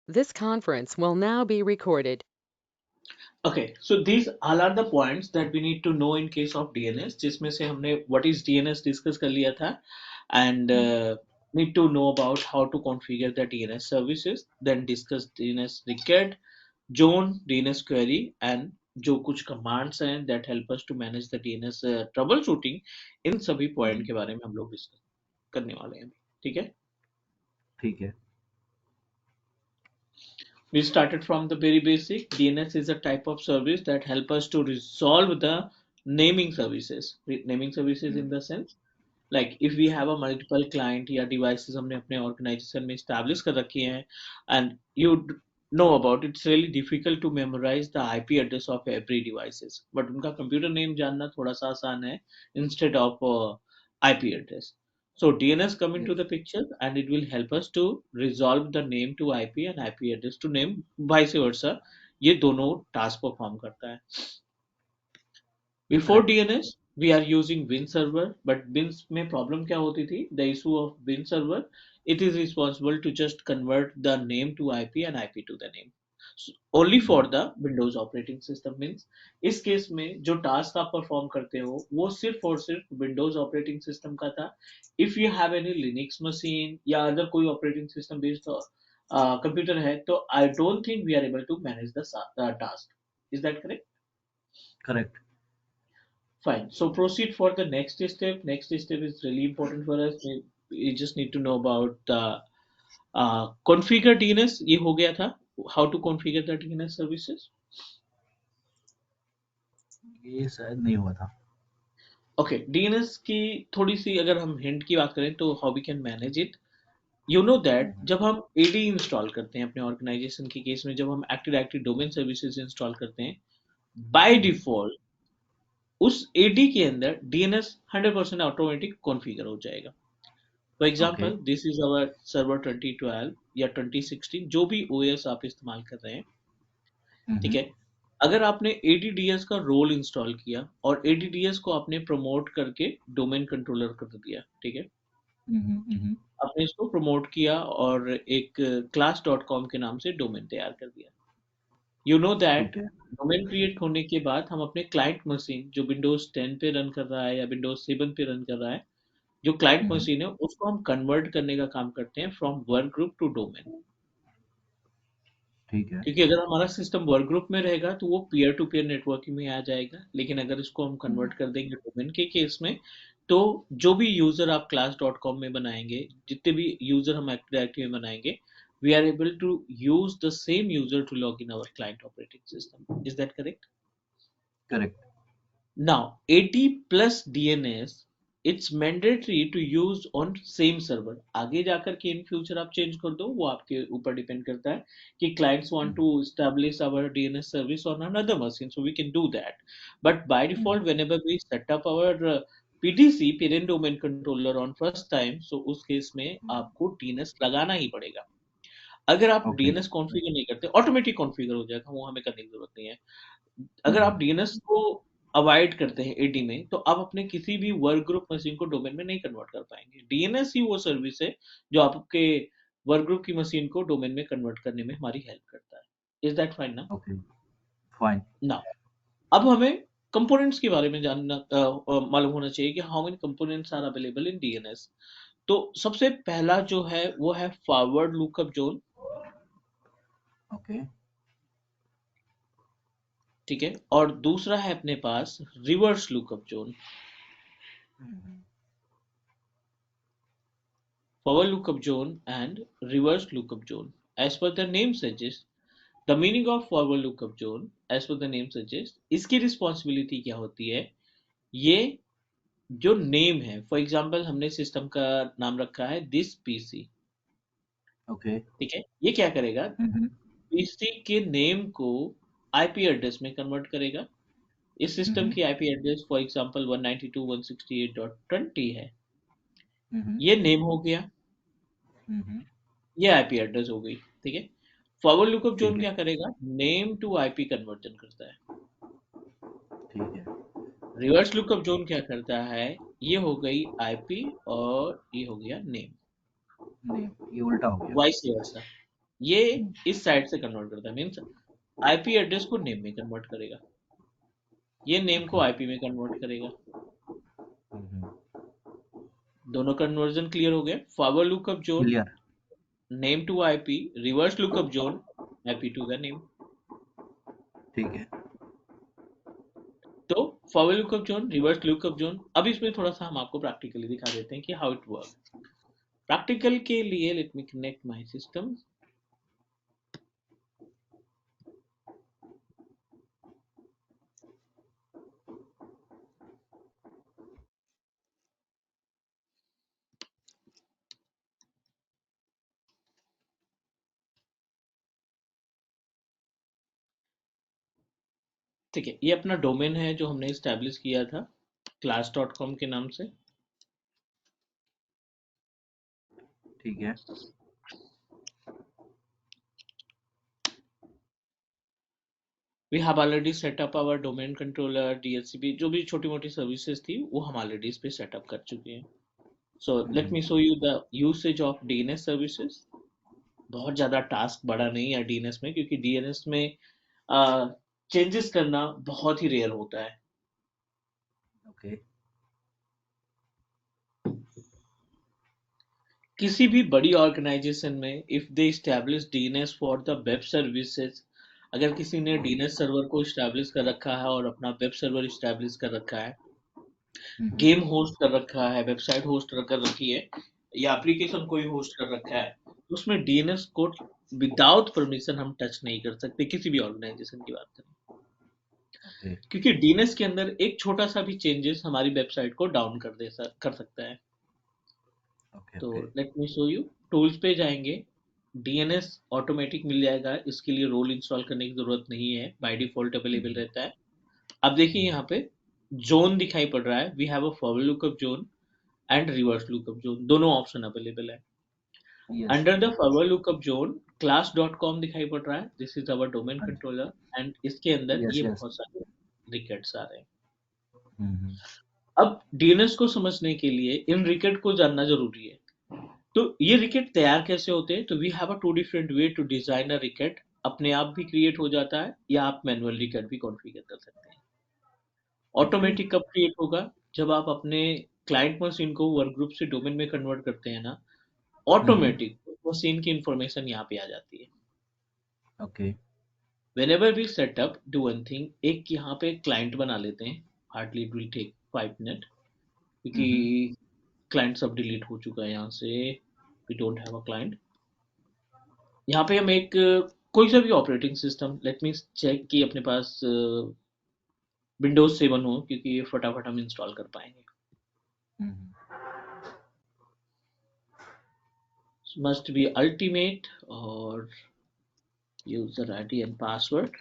This conference will now be recorded. Okay, so these all are the points that we need to know in case of DNS, जिसमें से हमने what is DNS discuss कर लिया था, and need to know about how to configure the DNS services, then discuss DNS record, zone, DNS query, and जो कुछ commands हैं that help us to manage the DNS troubleshooting, इन सभी point के बारे में हम लोग discuss करने वाले हैं, ठीक है? ठीक है। We started from the very basic. DNS is a type of service that help us to resolve the naming services. Naming services in the sense, like if we have a multiple client या devices हमने अपने organization में establish कर रखी हैं, and you know about it's really difficult to memorize the IP address of every devices, but उनका computer name जानना थोड़ा सा आसान है instead of IP address. So DNS come into the picture and it will help us to resolve the name to IP and IP address to name, vice versa. ये दोनों task perform करता है. Before Correct. DNS, we are using Win server, but Win में problem क्या होती थी? The issue of Win server, it is responsible to just convert the name to IP and IP to the name. So, only for the Windows operating system means इस case में जो task आप perform करते हो वो सिर्फ और सिर्फ विंडोज ऑपरेटिंग सिस्टम का था. If you have any Linux machine या अदर कोई ऑपरेटिंग सिस्टम बेस्ड कंप्यूटर है तो I don't think we are able to manage the task. Is that correct? Correct. Fine. So proceed for the next step. Next step is really important for us. We just need to know about the configure DNS. ये हो गया था. How to configure the DNS services? ये शायद नहीं हुआ था। Okay. DNS की थोड़ी सी अगर हम हिंट की बात करें तो how we can manage it. You know that जब हम AD इंस्टॉल करते हैं अपने ऑर्गेनाइजेशन की केस में जब हम active directory domain services install करते हैं बाय डिफॉल्ट उस AD के अंदर DNS 100% ऑटोमेटिक कॉन्फ़िगर हो जाएगा. For okay. Example this is our server 2012 या 2016 जो भी ओएस आप इस्तेमाल कर रहे हैं, ठीक है. अगर आपने ADDS का रोल इंस्टॉल किया और ADDS को आपने प्रमोट करके डोमेन कंट्रोलर कर दिया, ठीक है, आपने इसको प्रमोट किया और एक क्लास डॉट कॉम के नाम से डोमेन तैयार कर दिया. यू नो दैट ठीक है। डोमेन क्रिएट होने के बाद हम अपने क्लाइंट मशीन जो विंडोज 10 पे रन कर रहा है या विंडोज 7 पे रन कर रहा है, जो क्लाइंट मशीन है उसको हम कन्वर्ट करने का काम करते हैं from workgroup to domain. ठीक है। क्योंकि अगर हमारा सिस्टम वर्क ग्रुप में रहेगा तो वो पीयर टू पीयर नेटवर्किंग में आ जाएगा, लेकिन अगर इसको हम कन्वर्ट कर देंगे डोमेन के केस में तो जो भी यूजर आप क्लास डॉट कॉम में बनाएंगे, जितने भी यूजर हम एक्टिव डायरेक्टरी में बनाएंगे, we are able to use the same user to log in our client operating system. Is that correct? Correct. Now, 80 plus DNS, it's mandatory to use on same server. आगे जाकर के in future आप change कर दो, वो आपके ऊपर depend करता है कि clients want to establish our DNS service on another machine, so we can do that. But by default, whenever we set up our PDC, parent domain controller on first time, so उस case में आपको DNS लगाना ही पड़ेगा. अगर आप okay. DNS configure नहीं करते, automatic configure हो जाएगा, वो हमें करने की जरूरत नहीं है. अगर आप डीएनएस को अवॉइड करते हैं एडी में तो आप अपने किसी भी वर्क ग्रुप मशीन को डोमेन में नहीं कन्वर्ट कर पाएंगे. डीएनएस ही वो सर्विस है जो आपके वर्क ग्रुप की मशीन को डोमेन में कन्वर्ट करने में हमारी हेल्प करता है. इज दैट फाइन ना? ओके। फाइन। ना अब हमें कंपोनेंट्स के बारे में जानना मालूम होना चाहिए कि how many components are available in DNS. तो सबसे पहला जो है वो है फॉरवर्ड लुकअप जोन, ओके। ठीक है, और दूसरा है अपने पास reverse lookup zone. Forward lookup zone and reverse lookup zone. As per the name suggests, the meaning of forward lookup zone, as per the name suggests, इसकी रिस्पॉन्सिबिलिटी क्या होती है? ये जो नेम है, फॉर एग्जाम्पल हमने सिस्टम का नाम रखा है दिस पीसी, ओके। ठीक है, ये क्या करेगा? पीसी के नेम को आईपी एड्रेस में कन्वर्ट करेगा. इस सिस्टम की आईपी एड्रेस फॉर एग्जाम्पल 192.168.20 है. ये नेम हो गया, ये आईपी एड्रेस हो गई, ठीक है. फॉरवर्ड लुकअप ठीक जोन है। क्या करेगा? नेम टू आईपी कन्वर्जन करता है. ठीक है। रिवर्स लुकअप जोन क्या करता है? ये हो गई आईपी और ये हो गया नेम, नहीं, ये उल्टा हो गया। Vice versa. ये इस साइड से कन्वर्ट करता है, मीन्स आईपी एड्रेस को नेम में कन्वर्ट करेगा, ये नेम को ओके। आईपी में कन्वर्ट करेगा। हम्म। दोनों कन्वर्जन क्लियर हो गए। Forward lookup zone, clear. Name to IP, reverse lookup zone, IP to the name. ठीक है। तो forward lookup zone, reverse lookup zone. अब इसमें थोड़ा सा हम आपको प्रैक्टिकली दिखा देते हैं कि हाउ इट वर्क। प्रैक्टिकल के लिए let me connect my system. ठीक है, ये अपना डोमेन है जो हमने इस्टेब्लिश किया था class.com के नाम से। ठीक है। We have already set up our domain controller, DHCP, जो भी छोटी मोटी सर्विसेज थी वो हम ऑलरेडी इस पे सेटअप कर चुके हैं। So let hmm. Me show you the usage of DNS services. बहुत ज़्यादा टास्क बड़ा नहीं है डीएनएस में, क्योंकि डीएनएस में चेंजेस करना बहुत ही रेयर होता है। ओके। किसी भी बड़ी ऑर्गेनाइजेशन में if they establish DNS for the web services, अगर किसी ने डीएनएस सर्वर को इस्टेब्लिश कर रखा है और अपना वेब सर्वर इस्टेब्लिश कर रखा है, हम्म। गेम होस्ट कर रखा है, वेबसाइट होस्ट कर रखी है, या एप्लीकेशन कोई होस्ट कर रखा है, तो उसमें डीएनएस को विदाउट परमिशन हम टच नहीं कर सकते, किसी भी ऑर्गेनाइजेशन की बात करें। ओके। क्योंकि डीएनएस के अंदर एक छोटा सा भी चेंजेस हमारी वेबसाइट को डाउन कर सकता है। ओके। तो okay. Let me show you. Tools पे जाएंगे, डीएनएस ऑटोमेटिक मिल जाएगा, इसके लिए रोल इंस्टॉल करने की जरूरत नहीं है, बाय डिफॉल्ट अवेलेबल हम्म। रहता है। अब देखिए हम्म। यहाँ पे जोन दिखाई पड़ रहा है, we have a forward lookup zone and reverse lookup zone, दोनों ऑप्शन अवेलेबल है। Yes. Under the forward lookup zone class.com दिखाई पड़ रहा है, दिस इज अवर डोमेन हाँ जी। कंट्रोलर, एंड इसके अंदर यस ये यस। बहुत सारे रिकेट्स आ रहे हैं। हम्म। अब डीएनएस को समझने के लिए इन रिकेट को जानना जरूरी है। तो ये रिकेट तैयार कैसे होते हैं? तो we have a two different way to design a record. अपने आप भी क्रिएट हो जाता है, या आप मैनुअल रिकेट भी कॉन्फ़िगर कर सकते हैं। ओके। ऑटोमेटिक कब क्रिएट होगा? जब आप अपने क्लाइंट मशीन को वर्क ग्रुप से डोमेन में कन्वर्ट करते हैं ना, हम्म। ऑटोमेटिक मशीन की इंफॉर्मेशन यहाँ पे आ जाती है। Okay. Whenever we set up, do one thing, एक यहाँ पे क्लाइंट बना लेते हैं। Hardly it will take 5 minute, क्योंकि हम्म। क्लाइंट सब डिलीट हो चुका है यहाँ से। We don't have a client. यहाँ पे हम एक कोई सा भी operating system, let me check कि अपने पास विंडोज 7 हो, क्योंकि ये फटाफट हम इंस्टॉल कर पाएंगे। हम्म। मस्ट बी अल्टीमेट और user ID and password.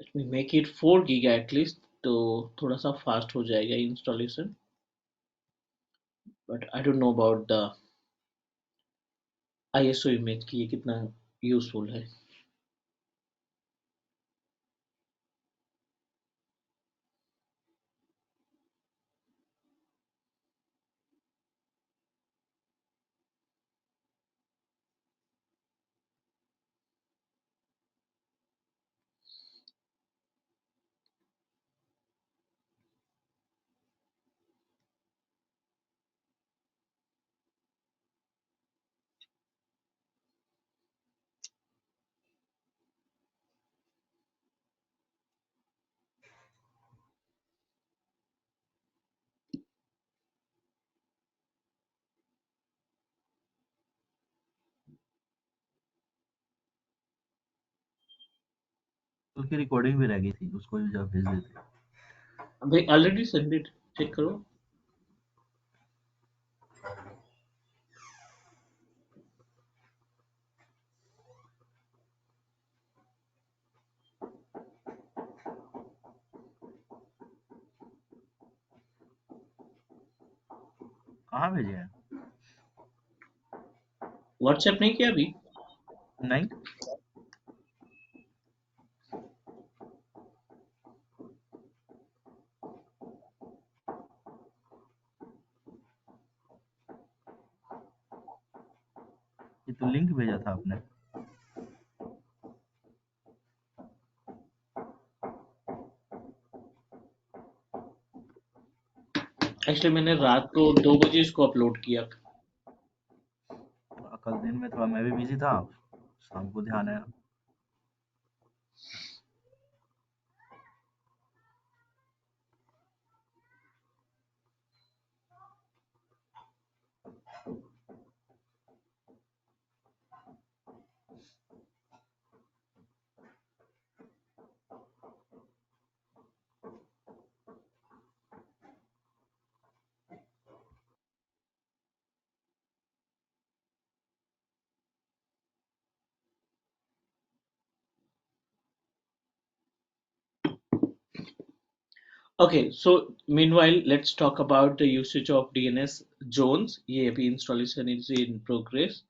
Let me make it 4 giga at least, तो थोड़ा सा फास्ट हो जाएगा installation. But I don't know about the ISO image की ये कितना यूजफुल है। उसकी रिकॉर्डिंग भी रह गई थी, उसको भी जब भेज देते। भाई ऑलरेडी सेंड इट, चेक करो। कहाँ भेजे हैं? व्हाट्सएप नहीं किया अभी? नहीं। ये तो लिंक भेजा था आपने। एक्चुअली मैंने रात को 2 बजे इसको अपलोड किया। कल दिन में थोड़ा मैं भी बिजी था, शाम को ध्यान आया। Okay, so meanwhile, let's talk about the usage of DNS zones. ये अभी installation is in progress.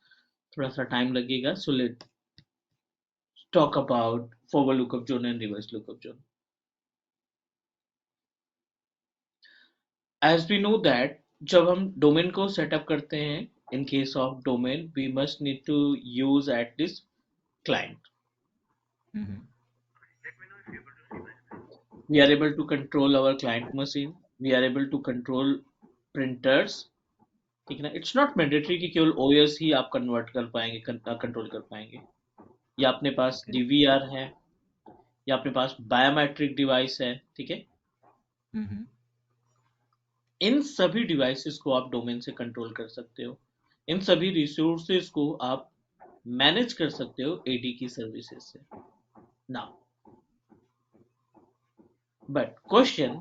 थोड़ा सा time लगेगा. So let's talk about forward lookup zone and reverse lookup zone. As we know that जब हम domain को setup करते हैं, in case of domain, we must need to use at least client. We are able to control our client machine. We are able to control printers. ठीक है ना? It's not mandatory कि केवल OS ही आप convert कर पाएंगे, control कर पाएंगे. या अपने पास Okay. DVR है, या अपने पास बायोमेट्रिक डिवाइस है, ठीक है। इन सभी डिवाइसेस को आप डोमेन से कंट्रोल कर सकते हो। इन सभी रिसोर्सेज को आप मैनेज कर सकते हो एडी की सर्विसेज से। नाउ बट क्वेश्चन,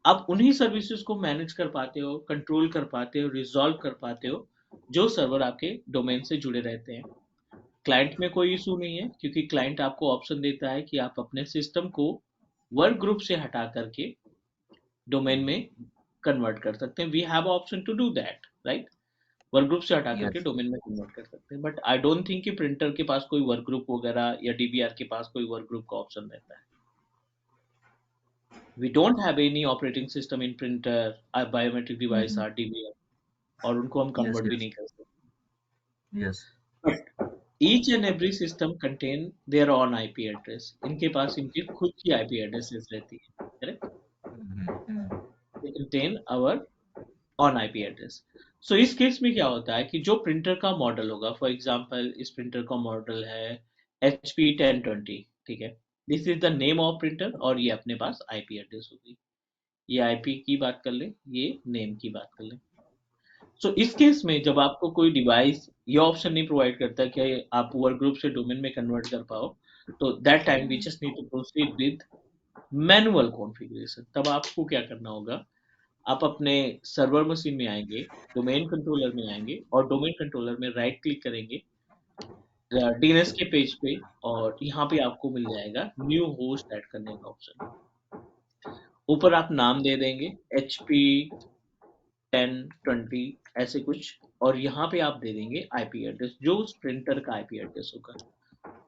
आप उन्हीं सर्विसेज को मैनेज कर पाते हो, कंट्रोल कर पाते हो, रिजॉल्व कर पाते हो जो सर्वर आपके डोमेन से जुड़े रहते हैं। क्लाइंट में कोई इशू नहीं है, क्योंकि क्लाइंट आपको ऑप्शन देता है कि आप अपने सिस्टम को वर्क ग्रुप से हटा करके डोमेन में कन्वर्ट कर सकते हैं। We have option to do that, right. Workgroup से हटा करके Yes. डोमेन में कन्वर्ट कर सकते हैं, बट आई डोंट थिंक कि प्रिंटर के पास कोई वर्क ग्रुप वगैरह या डीबीआर के पास कोई वर्क ग्रुप का ऑप्शन रहता है। We don't have any operating system in printer, biometric device or DBR, और उनको हम Yes. कन्वर्ट भी Yes. नहीं कर सकते। Yes. But each and every system contain their own IP address. इनके पास इनकी खुद की आईपी एड्रेसेस रहती है, correct. They contain our own IP address. So इस केस में क्या होता है कि जो प्रिंटर का मॉडल होगा, फॉर एग्जांपल इस प्रिंटर का मॉडल है HP 1020, ठीक है। This is the name of printer, और ये अपने पास आईपी एड्रेस होगी। ये आईपी की बात कर ले, ये नेम की बात कर ले। सो इस केस में जब आपको कोई डिवाइस ये ऑप्शन नहीं प्रोवाइड करता कि आप वर्क ग्रुप से डोमेन में कन्वर्ट कर पाओ, तो that time we just need to proceed with manual configuration. तब आपको क्या करना होगा, आप अपने सर्वर मशीन में आएंगे, डोमेन कंट्रोलर में आएंगे, और डोमेन कंट्रोलर में राइट क्लिक करेंगे डीएनएस के पेज पे, और यहाँ पे आपको मिल जाएगा न्यू होस्ट ऐड करने का ऑप्शन। ऊपर आप नाम दे देंगे HP 1020 ऐसे कुछ, और यहाँ पे आप दे देंगे आईपी एड्रेस जो उस प्रिंटर का आईपी एड्रेस होगा,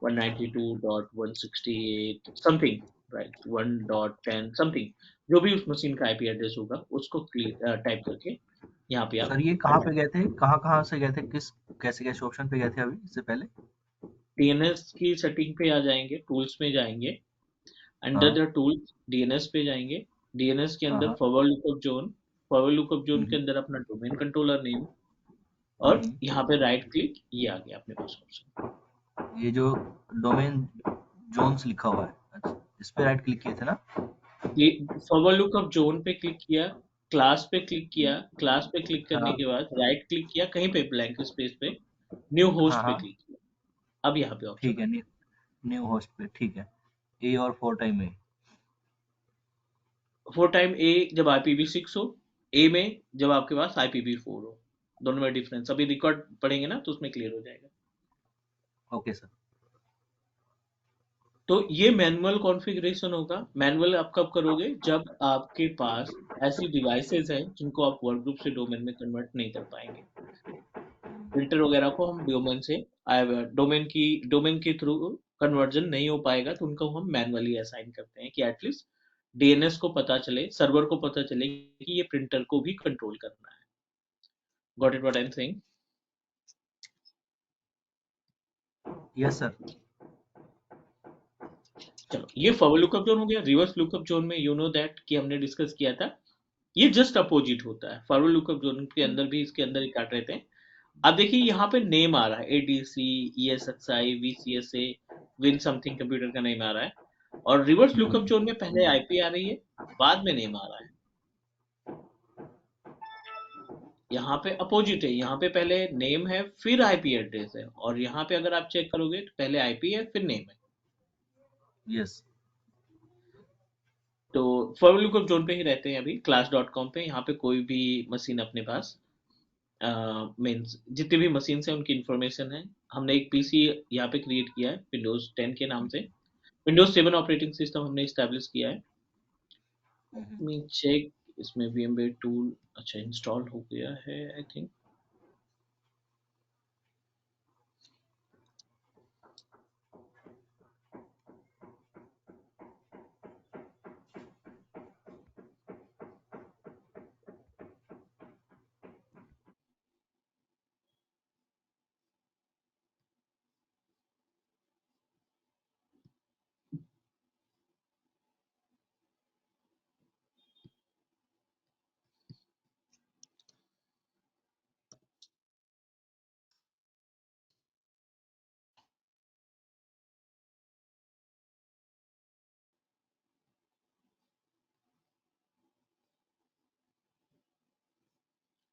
192.168 समथिंग, राइट, 1.10 समथिंग, जो भी उस मशीन का आईपी एड्रेस होगा उसको टाइप करके यहाँ पे आप सर ये कहाँ पे गए थे, कहाँ कहाँ से गए थे, किस कैसे कैसे ऑप्शन पे गए थे अभी इससे पहले? डीएनएस की सेटिंग पे आ जाएंगे, टूल्स में जाएंगे, अंडर हाँ। द टूल्स डीएनएस पे जाएंगे। डीएनएस के हाँ। अंदर हाँ। Forward lookup zone, forward lookup zone के हम्म, अंदर अपना डोमेन कंट्रोलर नेम, और हम्म। यहाँ पे राइट क्लिक, ये आ गया अपने पास ऑप्शन। ये जो डोमेन जोन्स लिखा हुआ है, अच्छा, इस पे राइट क्लिक किए थे ना? ये फॉरवर्ड लुकअप जोन पे क्लिक किया, क्लास पे क्लिक किया, क्लास पे क्लिक करने हाँ। के बाद राइट क्लिक किया कहीं पे ब्लैंक स्पेस पे, न्यू हाँ। होस्ट पे हाँ। क्लिक किया। अब यहाँ पे ऑप्शन ठीक आ है, गया। न्यू होस्ट पे, ठीक है। ए और 4 टाइम ए। 4 टाइम ए जब IPv6 हो, ए में जब आपके पास IPv4 हो, दोनों में डिफरेंस अभी रिकॉर्ड पढ़ेंगे ना तो उसमें क्लियर हो जाएगा। Okay sir. तो ये मैनुअल कॉन्फ़िगरेशन होगा। मैनुअल आप कब करोगे? जब आपके पास ऐसी डिवाइसेस हैं जिनको आप वर्क ग्रुप से डोमेन में कन्वर्ट नहीं कर पाएंगे। प्रिंटर वगैरह को हम डोमेन के थ्रू कन्वर्जन नहीं हो पाएगा, तो उनको हम मैनुअली असाइन करते हैं कि एटलीस्ट डीएनएस को पता चले, सर्वर को पता चले कि ये प्रिंटर को भी कंट्रोल करना है। Got it what I am saying? Yes sir. चलो, ये फॉरवर्ड लुकअप जोन हो गया। रिवर्स लुकअप जोन में यू नो दैट कि हमने डिस्कस किया था, ये जस्ट अपोजिट होता है। फॉरवर्ड लुकअप जोन के अंदर भी इसके अंदर ही काट रहते हैं। अब देखिए यहाँ पे नेम आ रहा है ADC, ESXi, VCSA, win something computer का नेम आ रहा है। और रिवर्स लुकअप जोन में पहले आईपी आ रही है, बाद में नेम आ रहा है। यहाँ पे अपोजिट है, यहाँ पे पहले नेम है फिर आईपी एड्रेस है, और यहाँ पे अगर आप चेक करोगे तो पहले आईपी है फिर नेम है। यस। तो फॉरवर्ड लुकअप जोन पे ही रहते हैं अभी class.com पे। यहाँ पे कोई भी मशीन अपने पास मीन्स जितनी भी मशीन है उनकी इंफॉर्मेशन है। हमने एक पीसी यहाँ पे क्रिएट किया है विंडोज 10 के नाम से। विंडोज 7 ऑपरेटिंग सिस्टम हमने इस्टेब्लिश किया है। मी चेक, इसमें VMware टूल अच्छा इंस्टॉल हो गया है आई थिंक।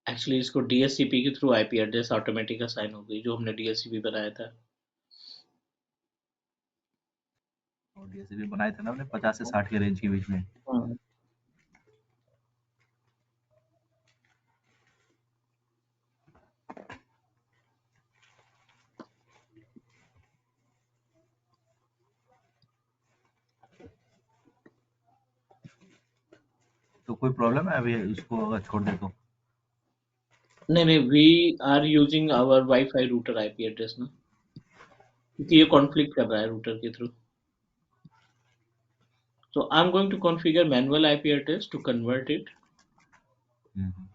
एक्चुअली इसको DHCP के through IP address automatic assign हो गई, जो हमने DHCP बनाया था। और डीएससीपी बनाए थे ना हमने 50 से 60 के रेंज के बीच में। हाँ। तो कोई प्रॉब्लम है अभी इसको अगर छोड़ दे तो? नहीं नहीं, we are using our WiFi router IP address ना, क्योंकि ये कॉन्फ्लिक्ट कर रहा है रूटर के through. So I'm going to configure manual IP address to convert it. हम्म।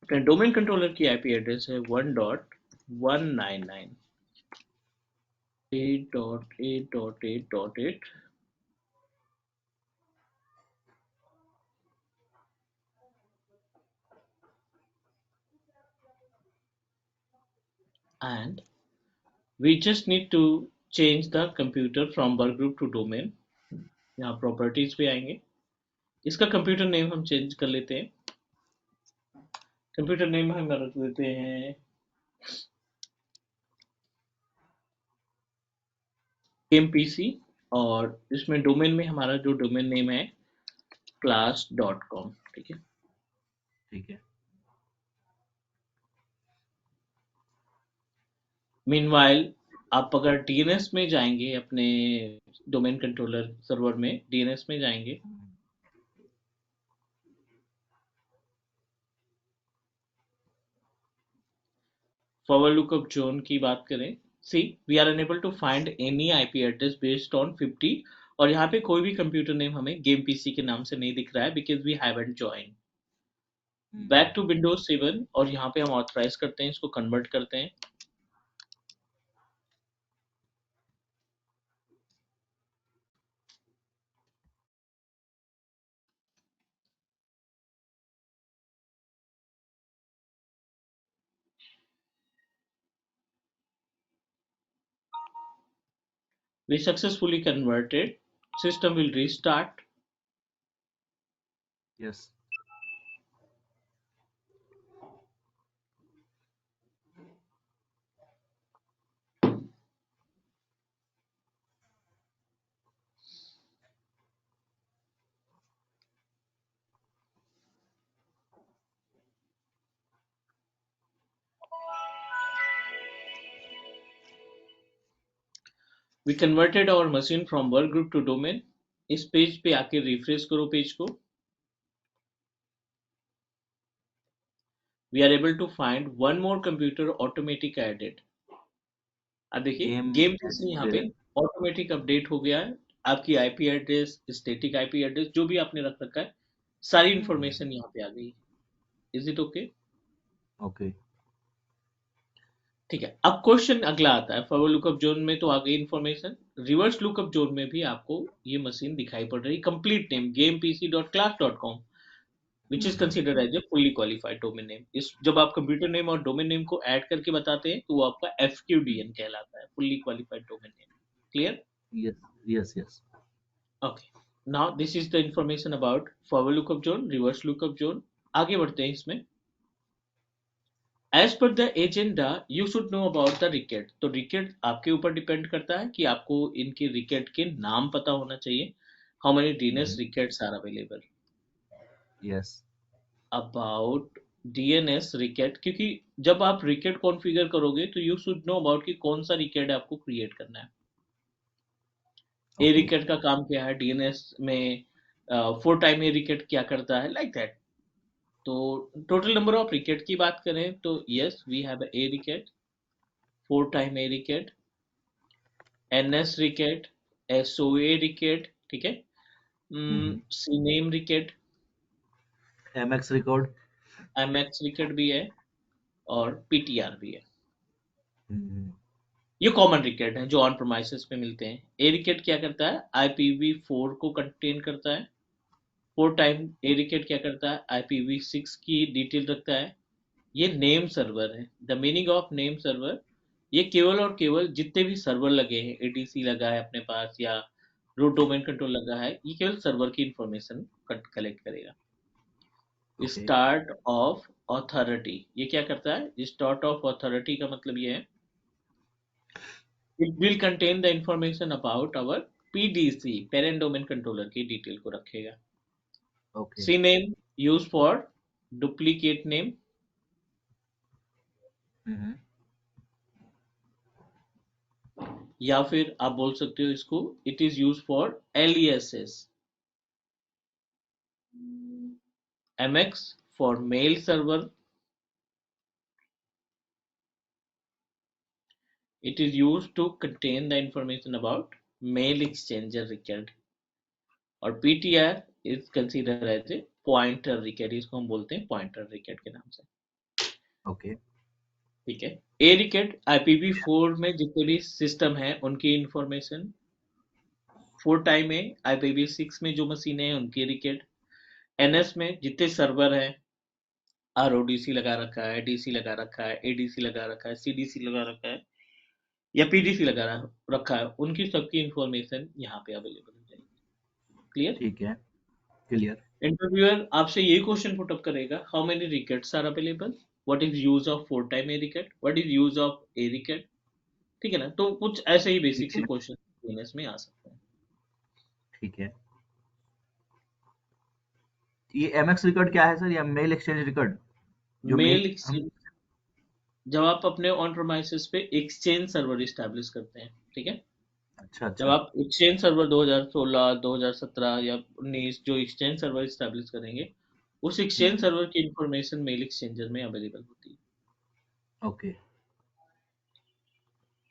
अपने डोमेन कंट्रोलर की आईपी एड्रेस है 1.199 8.8.8.8 and we just need to change the computer from work group to domain। यहाँ properties पे आएंगे, इसका computer name हम change कर लेते हैं। कंप्यूटर नेम हम रख देते हैं गेम पीसी, और इसमें डोमेन में हमारा जो डोमेन नेम है class.com। ठीक है। ठीक है। मीनवाइल आप अगर डीएनएस में जाएंगे, अपने डोमेन कंट्रोलर सर्वर में डीएनएस में जाएंगे, फॉरवर्ड लुकअप जोन की बात करें, see we are unable to find any IP address based on 50। और यहाँ पे कोई भी कंप्यूटर नेम हमें गेम पीसी के नाम से नहीं दिख रहा है because we haven't join. Back to Windows 7 और यहाँ पे हम ऑथराइज करते हैं, इसको कन्वर्ट करते हैं। We successfully converted. System will restart. Yes. We converted our machine from work group to domain. इस पेज पे आके रिफ्रेश करो पेज को. We are able to find one more computer automatic added. अब देखिए गेम गेम जैसे यहाँ पे पे ऑटोमेटिक अपडेट हो गया है. आपकी IP address, static IP address जो भी आपने रख रखा है, सारी इंफॉर्मेशन यहाँ पे आ गई. Is it okay? ओके. ठीक है. अब क्वेश्चन अगला आता है. फॉरवर्ड लुकअप जोन में तो आ गई इन्फॉर्मेशन. रिवर्स लुकअप जोन में भी आपको ये मशीन दिखाई पड़ रही. Complete name gamepc.class.com which is considered as a fully qualified domain name. इस जब आप कंप्यूटर नेम और डोमेन नेम को ऐड करके बताते हैं तो वो आपका FQDN कहलाता है, fully qualified domain name. Clear? Yes yes yes. Okay. Now this is the information about forward lookup zone, reverse lookup zone. आगे बढ़ते हैं इसमें. As per the agenda, you should know about the record. तो record आपके ऊपर depend करता है कि आपको इनके record के नाम पता होना चाहिए. How many DNS records are available? Yes. About DNS record, क्योंकि जब आप record कॉन्फ़िगर करोगे तो you should know about कि कौन सा record आपको क्रिएट करना है. A okay. record का काम क्या है, DNS में 4 टाइम A record क्या करता है, like that. तो टोटल नंबर ऑफ रिकेट की बात करें तो yes we have A record, 4 time A record, NS record, SOA record. ठीक है. CNAME record, MX record. MX record भी है और पीटीआर भी है. ये कॉमन रिकेट है जो ऑन प्रोमाइसेस पे मिलते हैं. ए रिकेट क्या करता है, IPv4 को कंटेन करता है. 4 टाइम ए रिकेट क्या करता है, IPv6 की डिटेल रखता है. ये नेम सर्वर है. The meaning of name server, ये केवल और केवल जितने भी सर्वर लगे हैं, एडीसी लगा है अपने पास या रूट डोमेन कंट्रोल लगा है, ये केवल सर्वर की इंफॉर्मेशन कलेक्ट करेगा. ओके. स्टार्ट ऑफ ऑथोरिटी, ये क्या करता है, स्टार्ट ऑफ ऑथोरिटी का मतलब ये है it will contain the information about our PDC, parent domain controller की डिटेल को रखेगा. Okay. C name use for duplicate name, या फिर आप बोल सकते हो इसको it is use for aliases. MX for mail server, it is used to contain the information about mail exchanger record. और PTR is considered as a pointer record, इसको हम बोलते हैं pointer record के नाम से. ओके. ठीक है. A record IPv4 में जितने भी सिस्टम है उनकी इंफॉर्मेशन, 4 टाइम है IPv6 में जो मशीनें हैं उनकी रिकॉर्ड, NS में जितने सर्वर हैं, RODC लगा रखा है, DC लगा रखा है, ADC लगा रखा है, CDC लगा रखा है या पीडीसी लगा रखा है, उनकी सबकी इंफॉर्मेशन यहाँ पे अवेलेबल हो जाएगी. क्लियर? ठीक है. क्लियर. इंटरव्यूअर आपसे यही क्वेश्चन पुट अप करेगा, how many records are available, what is use of 4 time A record, what is use of A record. ठीक है ना. तो कुछ ऐसे ही बेसिक ठीक से है. क्वेश्चन DNS में आ सकते हैं. ठीक है. ये एमएक्स रिकॉर्ड क्या है सर? या मेल एक्सचेंज रिकॉर्ड जो मेल मेल हम. एक्सचेंज, जब आप अपने ऑन प्रोमाइसेस पे एक्सचेंज सर्वर इस्टेब्लिश करते हैं, ठीक है, अच्छा जब अच्छा. आप एक्सचेंज सर्वर 2016, 2017 या 19 जो एक्सचेंज सर्वर इस्टेब्लिश करेंगे, उस एक्सचेंज सर्वर की इंफॉर्मेशन मेल एक्सचेंजर में अवेलेबल होती है. ओके.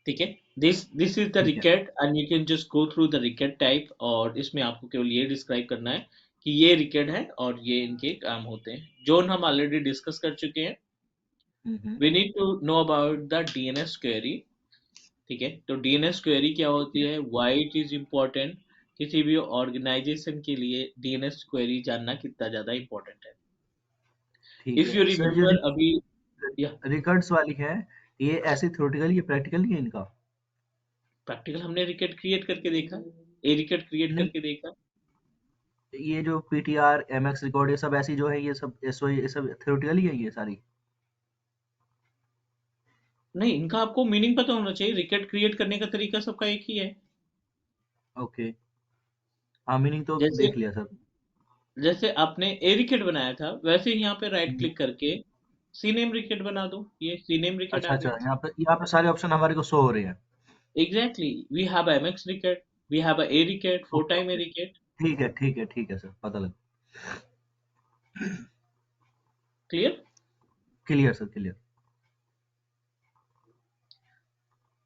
ठीक है. दिस इज द ठीक है. Record and you can just go through the record type, और इसमें आपको केवल ये डिस्क्राइब करना है कि ये रिकेट है और ये इनके काम होते हैं. जोन हम ऑलरेडी डिस्कस कर चुके हैं. We need to know about the DNS query. ठीक है. तो डीएनएस क्वेरी क्या होती है, व्हाई इट इज इम्पोर्टेंट, किसी भी ऑर्गेनाइजेशन के लिए डीएनएस क्वेरी जानना कितना ज्यादा इम्पोर्टेंट है. ठीक इफ है यू सर. जो रिमेम्बर अभी, या रिकॉर्ड्स वाली है, ये ऐसे थ्योरेटिकल, ये प्रैक्टिकल नहीं है इनका? प्रैक्टिकल हमने रिकेट क्रिएट करके देखा, ए रिकेट क्रिएट नहीं, करके देखा। ये जो पीटीआर एमएक्स रिकॉर्ड ये सब ऐसी जो है, ये सब एसओ, ये सब थ्योरेटिकल ही है ये सारी? नहीं, इनका आपको मीनिंग पता होना चाहिए। रिकेट क्रिएट करने का तरीका सबका एक ही है। ओके, हाँ मीनिंग तो जैसे देख लिया सर। जैसे आपने ए रिकेट बनाया था, वैसे ही यहाँ पे राइट हम्म, क्लिक करके सी नेम रिकेट बना दो। ये सी नेम रिकेट अच्छा आ अच्छा, गया। यहाँ पे सारे ऑप्शन हमारे को शो हो रहे हैं। Exactly, we have MX record, we have A record, 4 okay time A okay, record. ठीक है ठीक है ठीक है सर, पता लग। Clear? Clear sir, clear.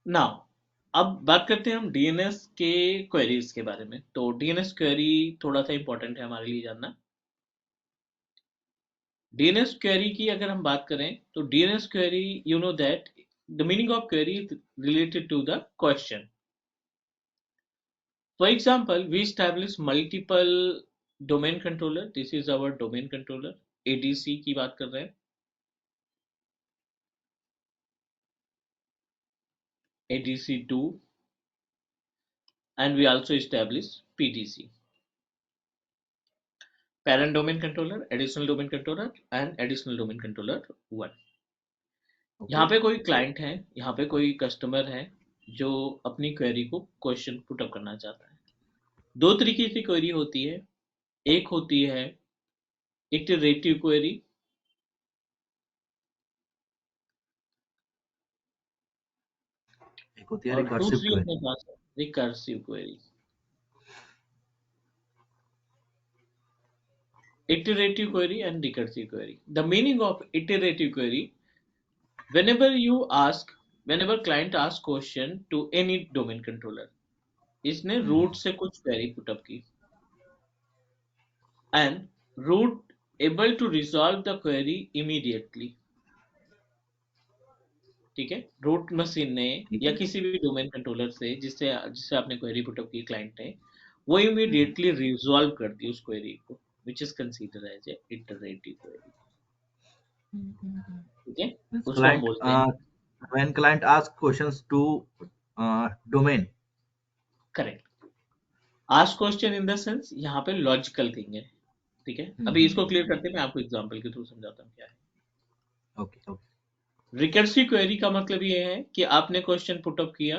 Now अब बात करते हैं हम डीएनएस के क्वेरीज के बारे में। तो डीएनएस क्वेरी थोड़ा सा इंपॉर्टेंट है हमारे लिए जानना। डीएनएस क्वेरी की अगर हम बात करें तो DNS query, you know that the meaning of query is related to the question. For example, we establish multiple domain controller. This is our domain controller. ADC की बात कर रहे हैं, ADC2, and we also establish PDC, parent domain controller, additional domain controller, and additional domain controller 1। यहाँ okay, पे कोई client है, यहाँ पे कोई कस्टमर है जो अपनी क्वेरी को क्वेश्चन पुटअप करना चाहता है। दो तरीके की क्वेरी होती है। एक होती है इटरेटिव क्वेरी, एक होती है और रिकर्सिव दूसरी क्वेरी। अपने पास है recursive query. Iterative query and recursive query. The meaning of iterative query: whenever you ask, whenever client asks question to any domain controller, इसने हम्म, root से कुछ query put up की, and root able to resolve the query immediately। ठीक है, root machine ने ठीक या है। किसी भी डोमेन कंट्रोलर से जिससे जिससे आपने क्वेरी पुटअप की क्लाइंट ने, वो हम्म, इमीडिएटली रिजॉल्व कर दी उस क्वेरी को, which is consider as a iterative query. ठीक है, मीन्स उसको हम क्लाइंट, बोलते हैं। When client ask questions to domain. Correct. Ask question in the sense यहाँ पे लॉजिकल थिंग है। ठीक है, अभी इसको क्लियर करते हैं, मैं आपको एग्जांपल के थ्रू समझाता हूँ क्या है। Okay okay. रिकर्सिव क्वेरी का मतलब ये है कि आपने क्वेश्चन पुटअप किया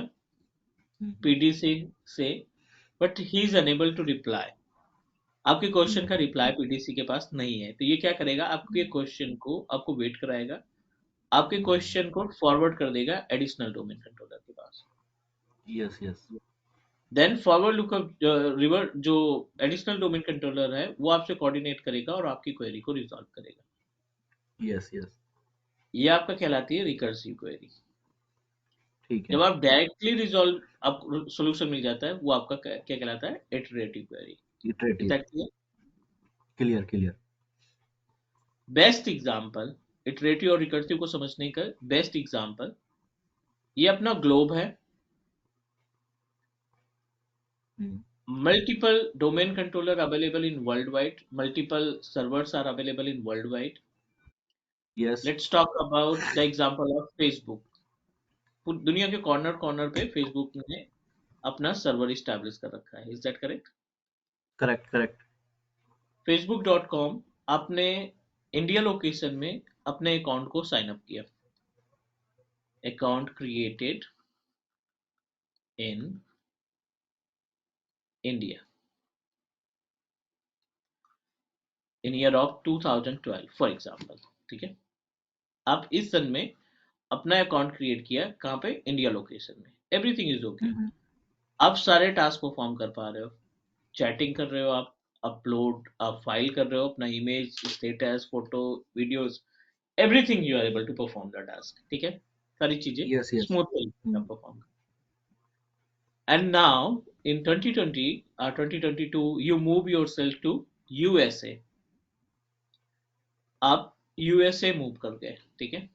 पीडी से, but he is unable to reply. आपके क्वेश्चन का रिप्लाई पीडीसी के पास नहीं है, तो ये क्या करेगा, आपके क्वेश्चन को आपको वेट कराएगा, आपके क्वेश्चन को फॉरवर्ड कर देगा एडिशनल डोमेन कंट्रोलर के पास। Yes yes. Then forward lookup reverse जो एडिशनल डोमेन कंट्रोलर है वो आपसे कोऑर्डिनेट करेगा और आपकी क्वेरी को रिजॉल्व करेगा। Yes yes. ये आपका कहलाती है रिकर्सिव क्वेरी। ठीक है। जब आप डायरेक्टली रिजॉल्व, आपको सोल्यूशन मिल जाता है, वो आपका क्या कहलाता है, iterative query. Is iterative. That clear? Clear clear. Best example iterative और रिकर्सिव को समझने का बेस्ट एग्जांपल, ये अपना ग्लोब है। Multiple domain controller available in worldwide. Multiple servers are available in worldwide. Yes. Let's talk about the example of Facebook. दुनिया के corner corner पे फेसबुक ने अपना सर्वर इस्टेब्लिश कर रखा है। Is that correct? Correct correct. facebook.com आपने India location में अपने अकाउंट को साइन अप किया। Account created in India in year of 2012 for example. ठीक है, आप इस सन में अपना अकाउंट क्रिएट किया, कहाँ पे, इंडिया लोकेशन में। Everything is okay. आप सारे टास्क परफॉर्म कर पा रहे हो, चैटिंग कर रहे हो, आप अपलोड, आप फाइल कर रहे हो अपना image, status, photo, videos, everything you are able to perform the task. ठीक है, सारी चीजें यस यस। स्मूथ तरीके से perform. And now in 2020 2022 you move yourself to USA. आप यूएसए मूव कर गए। ठीक है,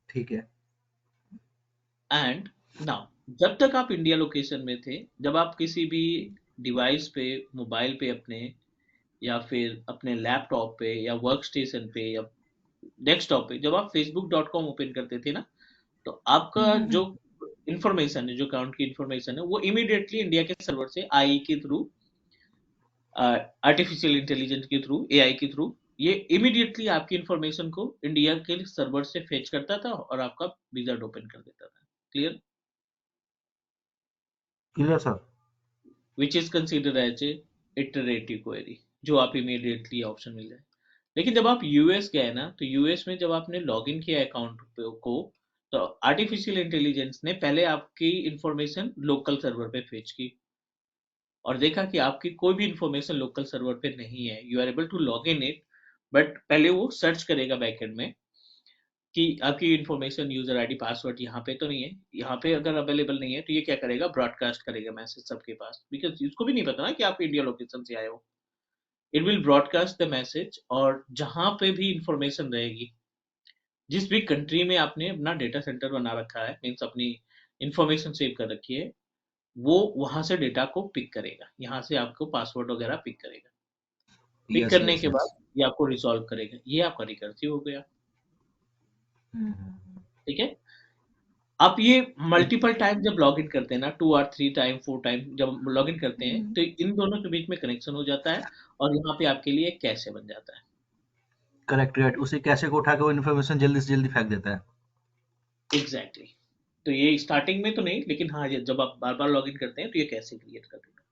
ठीक है। एंड नाउ जब तक आप इंडिया लोकेशन में थे, जब आप किसी भी डिवाइस पे, मोबाइल पे अपने, या फिर अपने लैपटॉप पे या वर्क स्टेशन पे या डेस्कटॉप पे, जब आप facebook.com ओपन करते थे ना, तो आपका जो इंफॉर्मेशन है, जो अकाउंट की इंफॉर्मेशन है, वो इमीडिएटली इंडिया के सर्वर से आई के थ्रू, आर्टिफिशियल इंटेलिजेंस के थ्रू, एआई के थ्रू, ये इमीडिएटली आपकी इंफॉर्मेशन को इंडिया के सर्वर से फेच करता था और आपका विजार्ड ओपन कर देता था। Clear? Clear sir. Which is considered as a iterative query, जो आप इमीडिएटली ऑप्शन मिल जाए। लेकिन जब आप यूएस गए ना, तो यूएस में जब आपने लॉग इन किया अकाउंट को, तो आर्टिफिशियल इंटेलिजेंस ने पहले आपकी इंफॉर्मेशन लोकल सर्वर पे फेच की और देखा कि आपकी कोई भी इंफॉर्मेशन लोकल सर्वर पे नहीं है, you are able to log in it, but पहले वो सर्च करेगा बैकएंड में कि आपकी इंफॉर्मेशन, यूजर आईडी, पासवर्ड यहाँ पे तो नहीं है। यहाँ पे अगर अवेलेबल नहीं है तो ये क्या करेगा, ब्रॉडकास्ट करेगा मैसेज सबके पास, बिकॉज इसको भी नहीं पता ना कि आप इंडिया लोकेशन से आए हो। It will broadcast the message, और जहां पे भी इंफॉर्मेशन रहेगी, जिस भी कंट्री में आपने अपना डेटा सेंटर बना रखा है, मीन्स अपनी इंफॉर्मेशन सेव कर रखी है, वो वहां से डेटा को पिक करेगा, यहाँ से आपको पासवर्ड वगैरह पिक करेगा। पिक यस करने यस के बाद यस। ये आपको रिजॉल्व करेगा, ये आपका रिकर्सिव हो गया। ठीक है। आप ये मल्टीपल टाइम जब लॉग इन करते हैं ना, 2 और 3 टाइम, 4 टाइम जब लॉग इन करते हैं, तो इन दोनों के बीच में कनेक्शन हो जाता है और यहाँ पे आपके लिए कैशे बन जाता है। करेक्ट राइट, उसी कैसे को उठा के वो इन्फॉर्मेशन जल्दी से जल्दी फेंक देता है। Exactly exactly. तो ये स्टार्टिंग में तो नहीं, लेकिन हाँ, जब आप बार बार लॉग इन करते हैं तो ये कैसे क्रिएट कर देगा।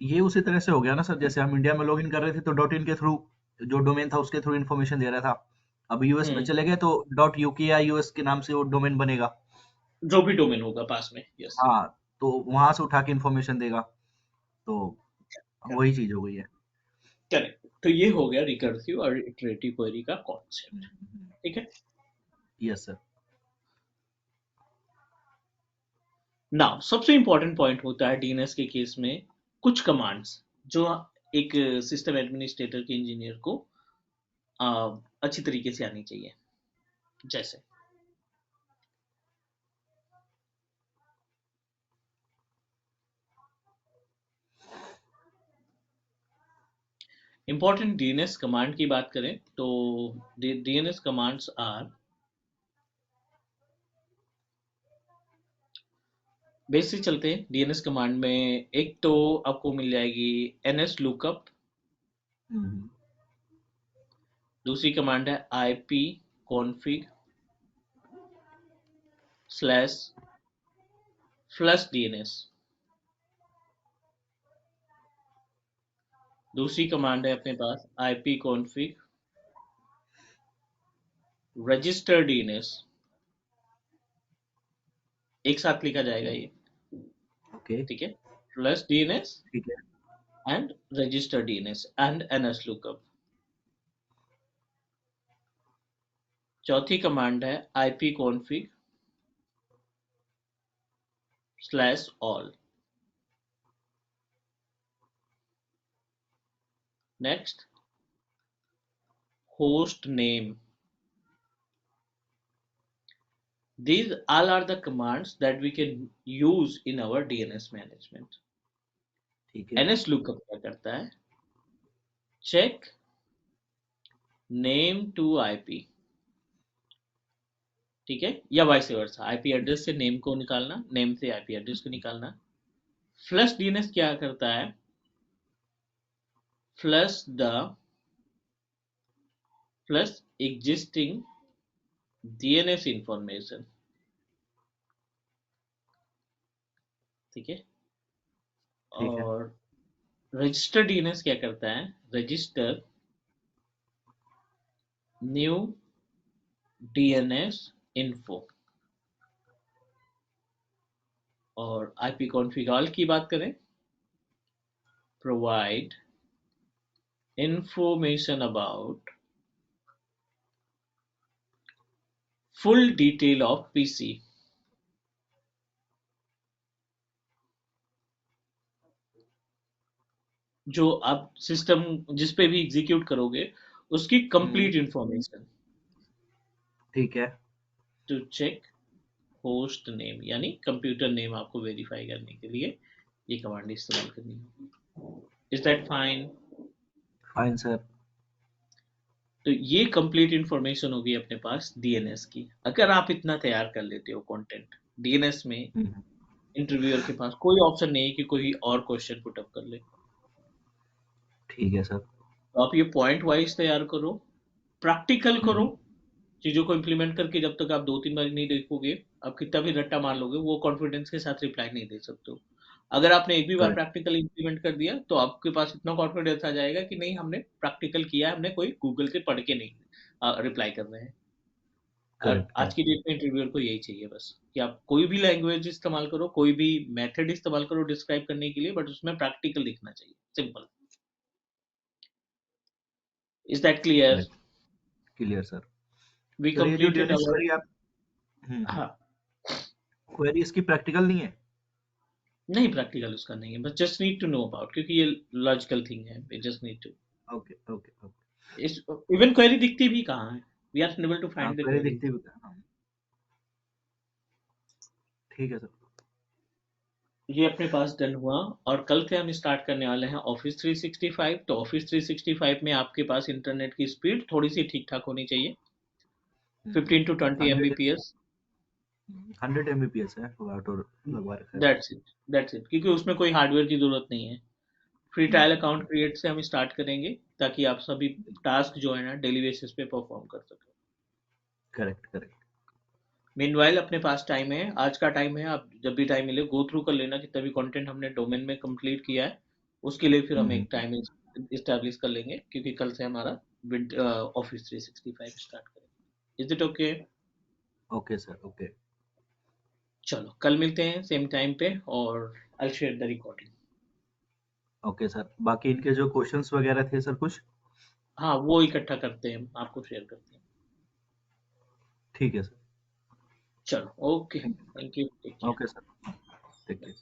ये उसी तरह से हो गया ना सर, जैसे हम इंडिया में लॉग इन कर रहे थे तो डॉट इन के थ्रू, जो डोमेन था उसके थ्रू इन्फॉर्मेशन दे रहा था। अब यूएस में हम्म। चले गए तो डॉट यूके या यूएस के नाम से वो डोमेन बनेगा। जो भी डोमेन होगा पास में, यस। हाँ, तो वहां से उठा के इन्फॉर्मेशन देगा। तो वही करेक्ट। चीज हो गई है। करेक्ट, तो ये हो गया रिकर्सिव और इटरेटिव क्वेरी का कॉन्सेप्ट। ठीक है। Yes sir. नाउ सबसे इंपॉर्टेंट पॉइंट होता है डीएनएस के केस में, कुछ कमांड्स जो एक सिस्टम एडमिनिस्ट्रेटर के इंजीनियर को अच्छी तरीके से आनी चाहिए। जैसे इंपॉर्टेंट डीएनएस कमांड की बात करें तो डीएनएस कमांड्स आर, बेसिक चलते हैं डीएनएस कमांड में। एक तो आपको मिल जाएगी एनएस लुकअप, दूसरी कमांड है IP config slash flush DNS, दूसरी कमांड है अपने पास आईपी कॉन्फिग रजिस्टर डीएनएस। एक साथ लिखा जाएगा ये। ओके। ठीक है। फ्लश डीएनएस ठीक है। And register DNS and NS lookup. चौथी कमांड है IP config slash all. Next, host name. These all are the commands that we can use in our DNS management. ठीक है। NSLOOKUP क्या करता है? Check name to IP, ठीक है, या वाइस वर्सा, आईपी एड्रेस से नेम को निकालना, नेम से आईपी एड्रेस को निकालना। फ्लश डीएनएस क्या करता है? Flush the flush existing DNS information. ठीक है। ठीक है। और रजिस्टर डीएनएस क्या करता है? Register new DNS info. और आईपी कॉन्फ़िगर की बात करें, provide information about full detail of PC. जो आप सिस्टम जिस पे भी एग्जीक्यूट करोगे उसकी कंप्लीट इंफॉर्मेशन। ठीक है। टू चेक होस्ट नेम, यानी कंप्यूटर नेम आपको वेरीफाई करने के लिए ये कमांड इस्तेमाल करनी होगी। Is that fine? Fine sir. तो ये कंप्लीट इंफॉर्मेशन होगी अपने पास डीएनएस की। अगर आप इतना तैयार कर लेते हो कंटेंट डीएनएस में, हम्म, इंटरव्यूअर के पास कोई ऑप्शन नहीं है कि कोई और क्वेश्चन पुट अप कर ले। ठीक है सर। तो आप ये पॉइंट वाइज तैयार करो, प्रैक्टिकल करो, हम्म, चीजों को इम्प्लीमेंट करके जब तक आप 2-3 बार नहीं देखोगे, आप कितना भी रट्टा मार लोगे, वो कॉन्फिडेंस के साथ रिप्लाई नहीं दे सकते हो। अगर आपने एक भी बार करेक्ट प्रैक्टिकल इम्प्लीमेंट कर दिया तो आपके पास इतना कॉन्फिडेंस आ जाएगा कि नहीं, हमने प्रैक्टिकल किया है, हमने कोई गूगल से पढ़ के नहीं रिप्लाई कर रहे हैं। और करेक्ट आज की करेक्ट। डेट में इंटरव्यूअर को यही चाहिए बस, कि आप कोई भी लैंग्वेज इस्तेमाल करो, कोई भी मेथड इस्तेमाल करो डिस्क्राइब करने के लिए, बट उसमें प्रैक्टिकल दिखना चाहिए। Simple. Is that clear? Correct clear sir. We sir ये जो कंप्लीटेड डीएनएस अवर। क्वेरी आप, हाँ। क्वेरी इसकी प्रैक्टिकल नहीं है? नहीं, प्रैक्टिकल उसका नहीं है, बस just need to know about, क्योंकि ये लॉजिकल थिंग है, we just need to. Okay okay okay. इस इवन क्वेरी दिखती भी कहाँ है, वी आर अनेबल टू हाँ फाइंड द क्वेरी क्वेरी। दिखती भी हाँ। ठीक है सर। ये अपने पास डन हुआ। और कल से हम स्टार्ट करने वाले हैं ऑफिस 365। तो ऑफिस 365 में आपके पास इंटरनेट की स्पीड थोड़ी सी ठीक ठाक होनी चाहिए, 15 to 20 100 Mbps। 100 Mbps है तो लगवा रखा है। दैट्स इट, क्योंकि उसमें कोई हार्डवेयर की जरूरत नहीं है। फ्री ट्रायल हम्म, अकाउंट क्रिएट से हम स्टार्ट करेंगे, ताकि आप सभी टास्क जो है ना डेली बेसिस पे परफॉर्म कर सकें। Correct correct. मीनवाइल अपने पास टाइम है, आज का टाइम है, आप जब भी टाइम मिले गो थ्रू कर लेना जितना भी कंटेंट हमने डोमेन में कंप्लीट किया है। उसके लिए फिर हम एक टाइम इस्टेब्लिश कर लेंगे, क्योंकि कल से हमारा ऑफिस 365 स्टार्ट करेंगे। Is it okay? Okay sir okay. चलो कल मिलते हैं सेम टाइम पे, और I share the recording. Okay sir, बाकी इनके जो क्वेश्चंस वगैरह थे सर कुछ? हाँ, वो इकट्ठा करते हैं, आपको शेयर करते हैं। ठीक है सर। चलो, okay, thank thank you, take you. Care. Okay sir. Take care.